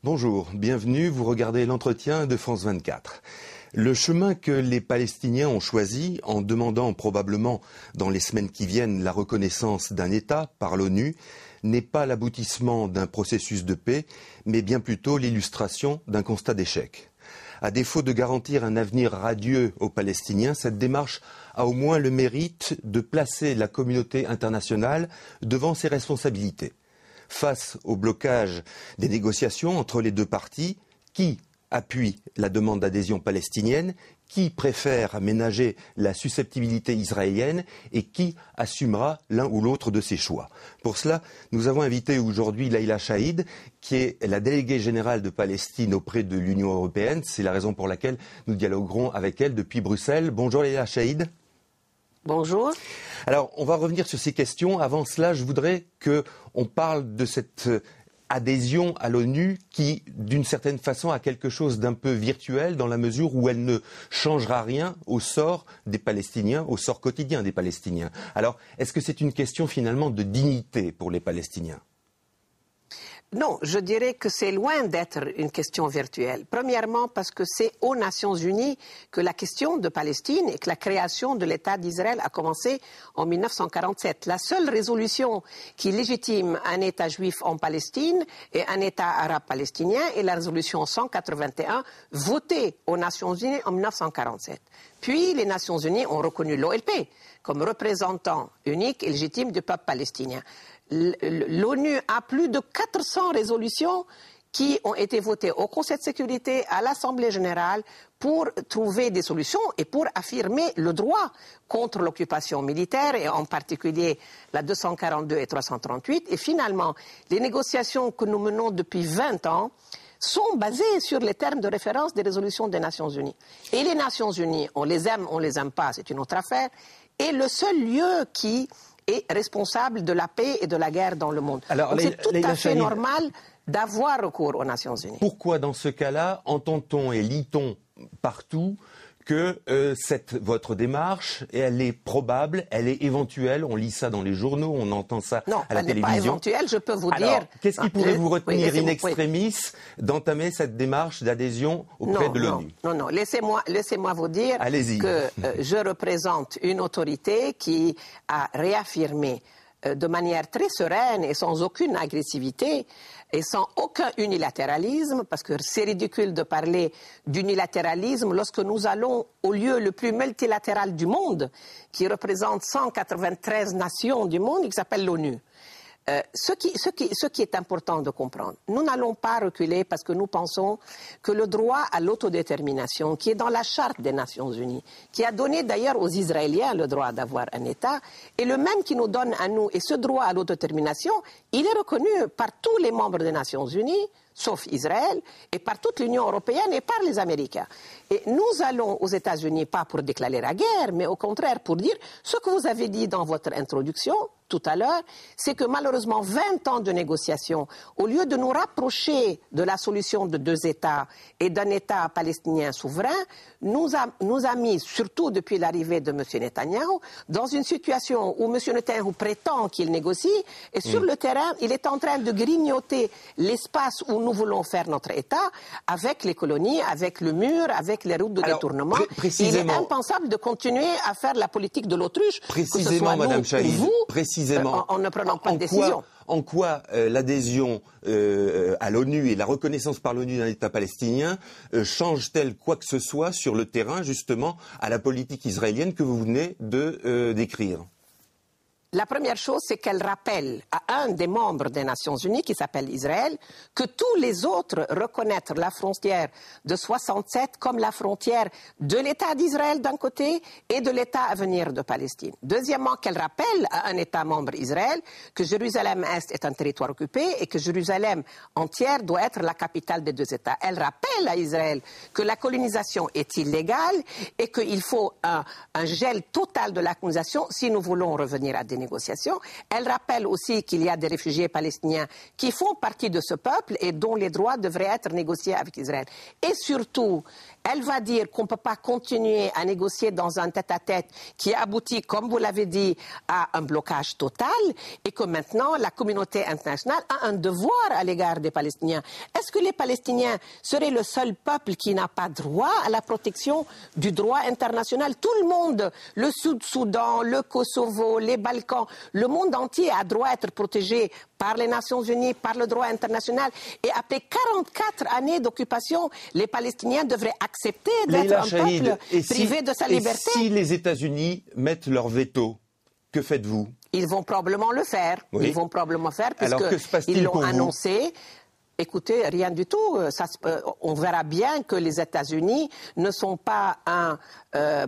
Bonjour, bienvenue, vous regardez l'entretien de France 24. Le chemin que les Palestiniens ont choisi, en demandant probablement dans les semaines qui viennent la reconnaissance d'un État par l'ONU, n'est pas l'aboutissement d'un processus de paix, mais bien plutôt l'illustration d'un constat d'échec. À défaut de garantir un avenir radieux aux Palestiniens, cette démarche a au moins le mérite de placer la communauté internationale devant ses responsabilités. Face au blocage des négociations entre les deux parties, qui appuie la demande d'adhésion palestinienne, qui préfère aménager la susceptibilité israélienne et qui assumera l'un ou l'autre de ses choix. Pour cela, nous avons invité aujourd'hui Leïla Chaïd, qui est la déléguée générale de Palestine auprès de l'Union européenne. C'est la raison pour laquelle nous dialoguerons avec elle depuis Bruxelles. Bonjour Leïla Chaïd. Bonjour. Alors, on va revenir sur ces questions. Avant cela, je voudrais qu'on parle de cette adhésion à l'ONU qui, d'une certaine façon, a quelque chose d'un peu virtuel dans la mesure où elle ne changera rien au sort des Palestiniens, au sort quotidien des Palestiniens. Alors, est-ce que c'est une question finalement de dignité pour les Palestiniens ? Non, je dirais que c'est loin d'être une question virtuelle. Premièrement, parce que c'est aux Nations Unies que la question de Palestine et que la création de l'État d'Israël a commencé en 1947. La seule résolution qui légitime un État juif en Palestine et un État arabe palestinien est la résolution 181 votée aux Nations Unies en 1947. Puis les Nations Unies ont reconnu l'OLP comme représentant unique et légitime du peuple palestinien. L'ONU a plus de 400 résolutions qui ont été votées au Conseil de sécurité, à l'Assemblée générale, pour trouver des solutions et pour affirmer le droit contre l'occupation militaire, et en particulier la 242 et 338. Et finalement, les négociations que nous menons depuis 20 ans sont basées sur les termes de référence des résolutions des Nations Unies. Et les Nations Unies, on les aime pas, c'est une autre affaire, est le seul lieu qui est responsable de la paix et de la guerre dans le monde. Alors, c'est tout à fait normal d'avoir recours aux Nations Unies. Pourquoi, dans ce cas-là, entend-on et lit-on partout que votre démarche, elle est probable, elle est éventuelle, on lit ça dans les journaux, on entend ça à la télévision. Non, elle n'est pas éventuelle, je peux vous dire... Qu'est-ce qui pourrait vous retenir in extremis d'entamer cette démarche d'adhésion auprès de l'ONU ? Non, laissez-moi vous dire que je représente une autorité qui a réaffirmé de manière très sereine et sans aucune agressivité et sans aucun unilatéralisme, parce que c'est ridicule de parler d'unilatéralisme lorsque nous allons au lieu le plus multilatéral du monde, qui représente 193 nations du monde et qui s'appelle l'ONU. Ce qui est important de comprendre, nous n'allons pas reculer parce que nous pensons que le droit à l'autodétermination, qui est dans la Charte des Nations Unies, qui a donné d'ailleurs aux Israéliens le droit d'avoir un État, est le même qui nous donne à nous. Et ce droit à l'autodétermination, il est reconnu par tous les membres des Nations Unies, sauf Israël, et par toute l'Union européenne et par les Américains. Et nous allons aux États-Unis pas pour déclarer la guerre, mais au contraire pour dire ce que vous avez dit dans votre introduction tout à l'heure, c'est que malheureusement 20 ans de négociations, au lieu de nous rapprocher de la solution de deux États et d'un État palestinien souverain, nous a mis, surtout depuis l'arrivée de M. Netanyahou, dans une situation où M. Netanyahou prétend qu'il négocie, et sur le terrain, il est en train de grignoter l'espace où nous voulons faire notre État, avec les colonies, avec le mur, avec les routes de détournement. Il est impensable de continuer à faire la politique de l'autruche, que ce soit Madame Chaïd, vous, en ne prenant pas de décision. En quoi l'adhésion à l'ONU et la reconnaissance par l'ONU d'un État palestinien change-t-elle quoi que ce soit sur le terrain, justement, à la politique israélienne que vous venez de décrire ? La première chose, c'est qu'elle rappelle à un des membres des Nations Unies, qui s'appelle Israël, que tous les autres reconnaissent la frontière de 67 comme la frontière de l'État d'Israël d'un côté et de l'État à venir de Palestine. Deuxièmement, qu'elle rappelle à un État membre Israël que Jérusalem-Est est un territoire occupé et que Jérusalem entière doit être la capitale des deux États. Elle rappelle à Israël que la colonisation est illégale et qu'il faut un gel total de la colonisation si nous voulons revenir à des négociations. Elle rappelle aussi qu'il y a des réfugiés palestiniens qui font partie de ce peuple et dont les droits devraient être négociés avec Israël. Et surtout, Elle va dire qu'on ne peut pas continuer à négocier dans un tête-à-tête qui aboutit, comme vous l'avez dit, à un blocage total et que maintenant la communauté internationale a un devoir à l'égard des Palestiniens. Est-ce que les Palestiniens seraient le seul peuple qui n'a pas droit à la protection du droit international? Tout le monde, le Sud-Soudan, le Kosovo, les Balkans, le monde entier a droit à être protégé par les Nations Unies, par le droit international. Et après 44 années d'occupation, les Palestiniens devraient accepter d'être un peuple privé de sa liberté. Et si les États-Unis mettent leur veto, que faites-vous? Ils vont probablement le faire. Oui. Ils vont probablement faire puisqu'ils l'ont annoncé. Écoutez, rien du tout. On verra bien que les États-Unis ne sont pas un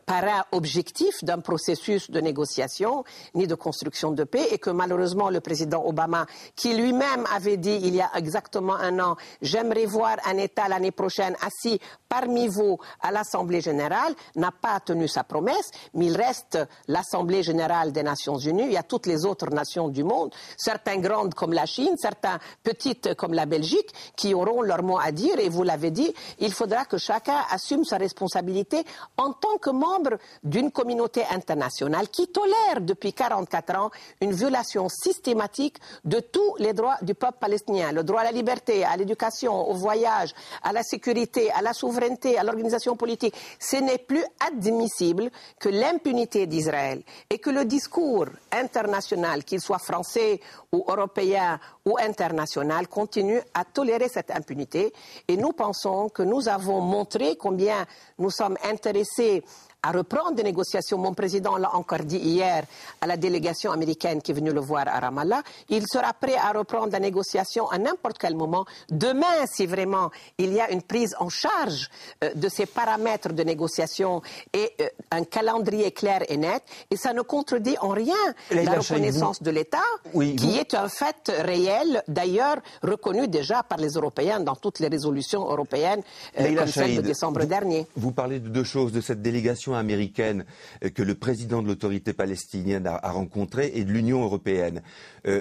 parrain objectif d'un processus de négociation ni de construction de paix et que malheureusement le président Obama, qui lui-même avait dit il y a exactement un an, j'aimerais voir un État l'année prochaine assis parmi vous à l'Assemblée générale, n'a pas tenu sa promesse, mais il reste l'Assemblée générale des Nations Unies. Il y a toutes les autres nations du monde, certaines grandes comme la Chine, certaines petites comme la Belgique, qui auront leur mot à dire. Et vous l'avez dit, il faudra que chacun assume sa responsabilité en tant que membre d'une communauté internationale qui tolère depuis 44 ans une violation systématique de tous les droits du peuple palestinien. Le droit à la liberté, à l'éducation, au voyage, à la sécurité, à la souveraineté, à l'organisation politique. Ce n'est plus admissible que l'impunité d'Israël et que le discours international, qu'il soit français ou européen ou international, continue à tolérer cette impunité. Et nous pensons que nous avons montré combien nous sommes intéressés à reprendre des négociations. Mon président l'a encore dit hier à la délégation américaine qui est venue le voir à Ramallah. Il sera prêt à reprendre la négociation à n'importe quel moment. Demain, si vraiment il y a une prise en charge de ces paramètres de négociation et un calendrier clair et net, et ça ne contredit en rien la reconnaissance de l'État, qui est un fait réel, d'ailleurs reconnu déjà par les Européens dans toutes les résolutions européennes, comme celle de décembre dernier. Vous parlez de deux choses, de cette délégation américaine que le président de l'autorité palestinienne a rencontrée et de l'Union européenne.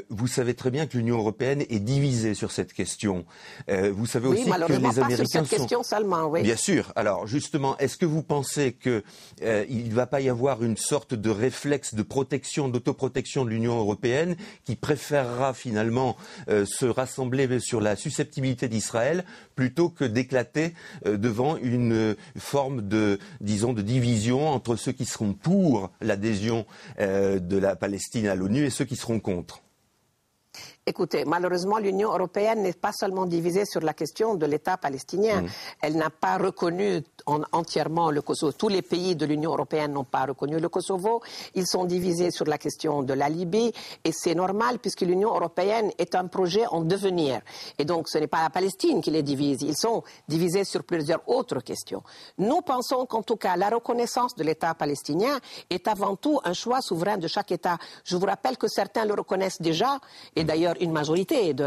Vous savez très bien que l'Union européenne est divisée sur cette question. Vous savez aussi que les Américains pas sur cette question seulement, oui. Bien sûr. Alors justement, est-ce que vous pensez qu'il ne va pas y avoir une sorte de réflexe de protection, d'autoprotection de l'Union européenne qui préférera finalement se rassembler sur la susceptibilité d'Israël plutôt que d'éclater devant une forme de, disons, de division entre ceux qui seront pour l'adhésion de la Palestine à l'ONU et ceux qui seront contre? Écoutez, malheureusement, l'Union européenne n'est pas seulement divisée sur la question de l'État palestinien. Elle n'a pas reconnu entièrement le Kosovo. Tous les pays de l'Union européenne n'ont pas reconnu le Kosovo. Ils sont divisés sur la question de la Libye. Et c'est normal puisque l'Union européenne est un projet en devenir. Et donc, ce n'est pas la Palestine qui les divise. Ils sont divisés sur plusieurs autres questions. Nous pensons qu'en tout cas, la reconnaissance de l'État palestinien est avant tout un choix souverain de chaque État. Je vous rappelle que certains le reconnaissent déjà, et d'ailleurs une majorité de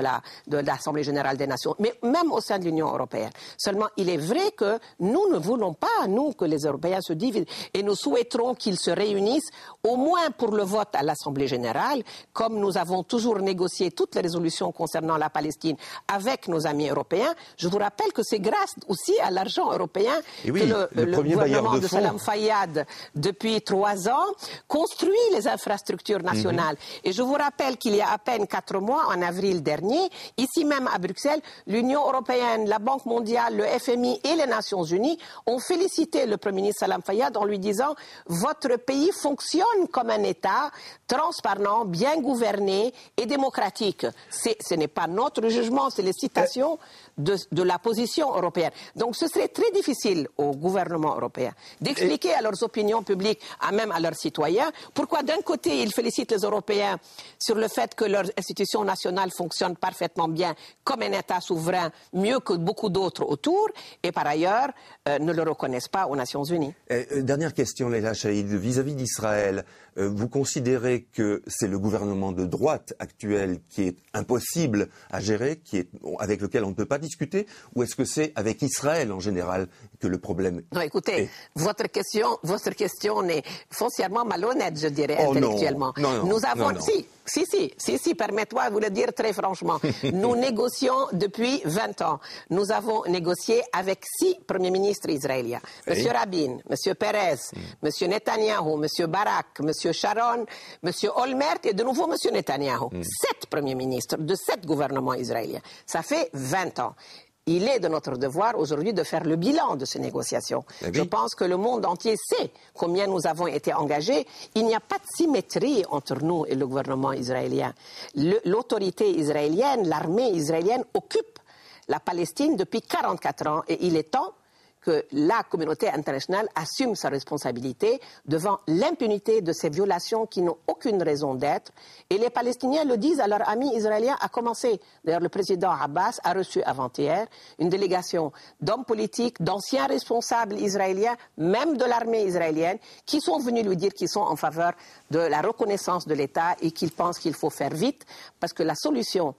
l'Assemblée générale des Nations, mais même au sein de l'Union européenne. Seulement, il est vrai que nous ne voulons pas, nous, que les Européens se divisent, et nous souhaiterons qu'ils se réunissent au moins pour le vote à l'Assemblée générale, comme nous avons toujours négocié toutes les résolutions concernant la Palestine avec nos amis européens. Je vous rappelle que c'est grâce aussi à l'argent européen que le gouvernement de Salam Fayyad, depuis 3 ans, construit les infrastructures nationales. Et je vous rappelle qu'il y a à peine 4 mois, en avril dernier, ici même à Bruxelles, l'Union européenne, la Banque mondiale, le FMI et les Nations unies ont félicité le Premier ministre Salam Fayyad en lui disant « Votre pays fonctionne comme un État transparent, bien gouverné et démocratique ». Ce n'est pas notre jugement, c'est les citations de la position européenne. Donc ce serait très difficile au gouvernement européen d'expliquer à leurs opinions publiques, même à leurs citoyens, pourquoi d'un côté ils félicitent les Européens sur le fait que leurs institutions nationales fonctionnent parfaitement bien comme un État souverain, mieux que beaucoup d'autres autour, et par ailleurs ne le reconnaissent pas aux Nations Unies. Dernière question, Leïla Chaïd, vis-à-vis d'Israël, vous considérez que c'est le gouvernement de droite actuel qui est impossible à gérer, avec lequel on ne peut pas discuter, ou est-ce que c'est avec Israël en général que le problème Non, écoutez, votre question est foncièrement malhonnête, je dirais, intellectuellement. Non. Nous avons, si, permets-moi vous le dire très franchement. Nous négocions depuis 20 ans. Nous avons négocié avec 6 premiers ministres israéliens. M. Rabin, M. Perez, M. Netanyahou, M. Barak, M. Sharon, M. Olmert et de nouveau M. Netanyahou. 7 premiers ministres de 7 gouvernements israéliens. Ça fait 20 ans. Il est de notre devoir aujourd'hui de faire le bilan de ces négociations. Je pense que le monde entier sait combien nous avons été engagés. Il n'y a pas de symétrie entre nous et le gouvernement israélien. L'autorité israélienne, l'armée israélienne occupe la Palestine depuis 44 ans et il est temps que la communauté internationale assume sa responsabilité devant l'impunité de ces violations qui n'ont aucune raison d'être. Et les Palestiniens le disent à leurs amis israéliens, à commencer. D'ailleurs, le président Abbas a reçu avant-hier une délégation d'hommes politiques, d'anciens responsables israéliens, même de l'armée israélienne, qui sont venus lui dire qu'ils sont en faveur de la reconnaissance de l'État et qu'ils pensent qu'il faut faire vite parce que la solution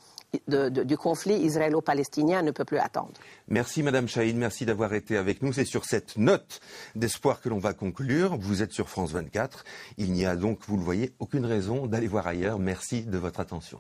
du conflit israélo-palestinien ne peut plus attendre. Merci Madame Chahine, merci d'avoir été avec nous. C'est sur cette note d'espoir que l'on va conclure. Vous êtes sur France 24. Il n'y a donc, vous le voyez, aucune raison d'aller voir ailleurs. Merci de votre attention.